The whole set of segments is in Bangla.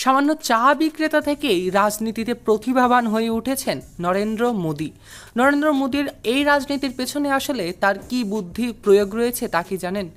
সামান্য চা বিক্রেতা থেকেই রাজনীতিতে প্রতিভাবান হয়ে উঠেছেন নরেন্দ্র মোদী। নরেন্দ্র মোদীর এই রাজনীতির পেছনে আসলে তার কি বুদ্ধি প্রয়োগ রয়েছে তা কি জানেন?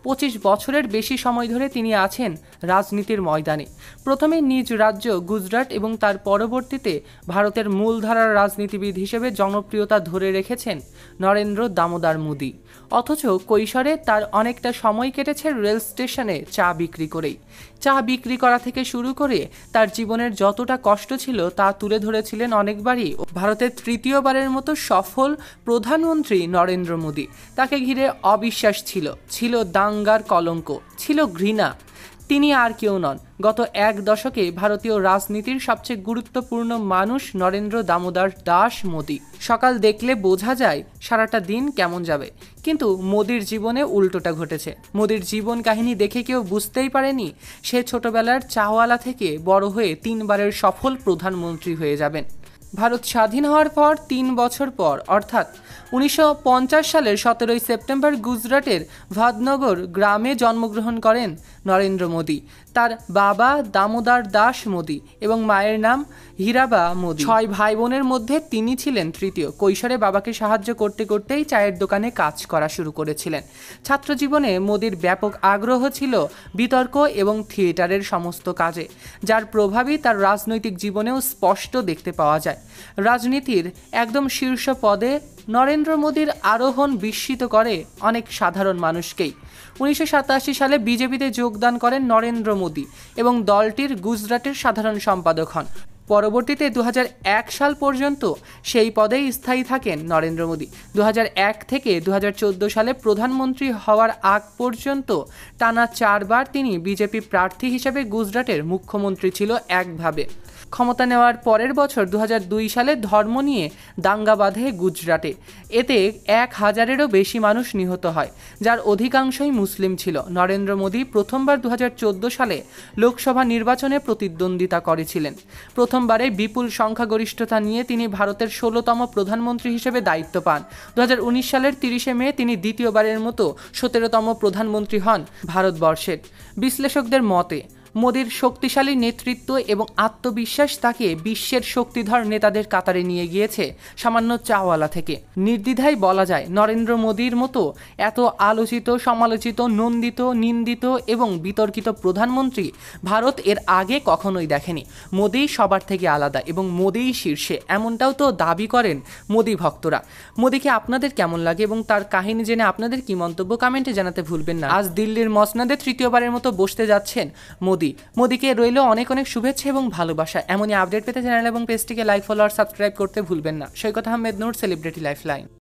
25 বছরের বেশি সময় ধরে তিনি আছেন রাজনীতির ময়দানে। প্রথমে নিজ রাজ্য গুজরাট এবং তার পরবর্তীতে ভারতের মূলধারার রাজনীতিবিদ হিসেবে জনপ্রিয়তা ধরে রেখেছেন নরেন্দ্র দামোদর মোদী। অথচ কৈশোরে তার অনেকটা সময় কেটেছে রেল স্টেশনে চা বিক্রি করেই। চা বিক্রি করা থেকে শুরু করে তার জীবনের যতটা কষ্ট ছিল তা তুলে ধরেছিলেন অনেকবারই ভারতের তৃতীয়বারের মতো সফল প্রধানমন্ত্রী নরেন্দ্র মোদী। তাকে ঘিরে অবিশ্বাস ছিল দাঙ্গার কলঙ্ক, ছিল ঘৃণা। তিনি আর কেউ নন, গত এক দশকে ভারতীয় রাজনীতির সবচেয়ে গুরুত্বপূর্ণ মানুষ নরেন্দ্র দামোদর দাস মোদী। সকাল দেখলে বোঝা যায় সারাটা দিন কেমন যাবে, কিন্তু মোদীর জীবনে উল্টোটা ঘটেছে। মোদীর জীবন কাহিনী দেখে কেউ বুঝতেই পারেনি সে ছোটবেলার চাওয়ালা থেকে বড় হয়ে 3বারের সফল প্রধানমন্ত্রী হয়ে যাবেন। ভারত স্বাধীন হওয়ার পর 3 বছর পর অর্থাৎ 1950 সালের 17 সেপ্টেম্বর গুজরাটের ভাদনগর গ্রামে জন্মগ্রহণ করেন নরেন্দ্র মোদী। তার বাবা দামোদর দাস মোদী এবং মায়ের নাম হীরাবা মোদী। 6 ভাই বোনের মধ্যে তিনি ছিলেন তৃতীয়। কৈশোরে বাবাকে সাহায্য করতে করতেই চায়ের দোকানে কাজ করা শুরু করেছিলেন। ছাত্র জীবনে মোদীর ব্যাপক আগ্রহ ছিল বিতর্ক এবং থিয়েটারের সমস্ত কাজে, যার প্রভাবই তার রাজনৈতিক জীবনেও স্পষ্ট দেখতে পাওয়া যায়। রাজনীতির একদম শীর্ষ পদে নরেন্দ্র মোদীর আরোহণ বিস্মিত করে অনেক সাধারণ মানুষকেই। 1987 সালে বিজেপিতে যোগদান করেন নরেন্দ্র মোদী এবং দলটির গুজরাটের সাধারণ সম্পাদক হন। পরবর্তীতে 2001 সাল পর্যন্ত সেই পদেই স্থায়ী থাকেন নরেন্দ্র মোদী। 2001 থেকে 2014 সালে প্রধানমন্ত্রী হওয়ার আগ পর্যন্ত টানা 4 বার তিনি বিজেপি প্রার্থী হিসেবে গুজরাটের মুখ্যমন্ত্রী ছিল একভাবে। ক্ষমতা নেওয়ার পরের বছর 2002 সালে ধর্ম নিয়ে দাঙ্গা বাঁধে গুজরাটে। এতে 1000-এরও বেশি মানুষ নিহত হয়, যার অধিকাংশই মুসলিম ছিল। নরেন্দ্র মোদী প্রথমবার 2014 সালে লোকসভা নির্বাচনে প্রতিদ্বন্দ্বিতা করেছিলেন। প্রথমবারে বিপুল সংখ্যাগরিষ্ঠতা নিয়ে তিনি ভারতের 16তম প্রধানমন্ত্রী হিসেবে দায়িত্ব পান। 2019 সালের 30 মে তিনি দ্বিতীয়বারের মতো 17তম প্রধানমন্ত্রী হন ভারতবর্ষের। বিশ্লেষকদের মতে মোদীর শক্তিশালী নেতৃত্ব এবং আত্মবিশ্বাস তাকে বিশ্বের শক্তিধর নেতাদের কাতারে নিয়ে গিয়েছে সামান্য চাওয়ালা থেকে। নির্দ্বিধায় বলা যায় নরেন্দ্র মোদীর মতো এত আলোচিত, সমালোচিত, নন্দিত, নিন্দিত এবং বিতর্কিত প্রধানমন্ত্রী ভারত এর আগে কখনোই দেখেনি। মোদী সবার থেকে আলাদা এবং মোদীই শীর্ষে, এমনটাও তো দাবি করেন মোদী ভক্তরা। মোদীকে আপনাদের কেমন লাগে এবং তার কাহিনী জেনে আপনাদের কি মন্তব্য কমেন্টে জানাতে ভুলবেন না। আজ দিল্লির মসনদে তৃতীয়বারের মতো বসতে যাচ্ছেন মোদীকে রইল অনেক অনেক শুভেচ্ছা এবং ভালোবাসা। এমনই আপডেট পেতে চ্যানেল এবং পেজটিকে লাইক, ফলো আর সাবস্ক্রাইব করতে ভুলবেন না। সৈকত আহমেদ নূর, সেলিব্রিটি লাইফলাইন।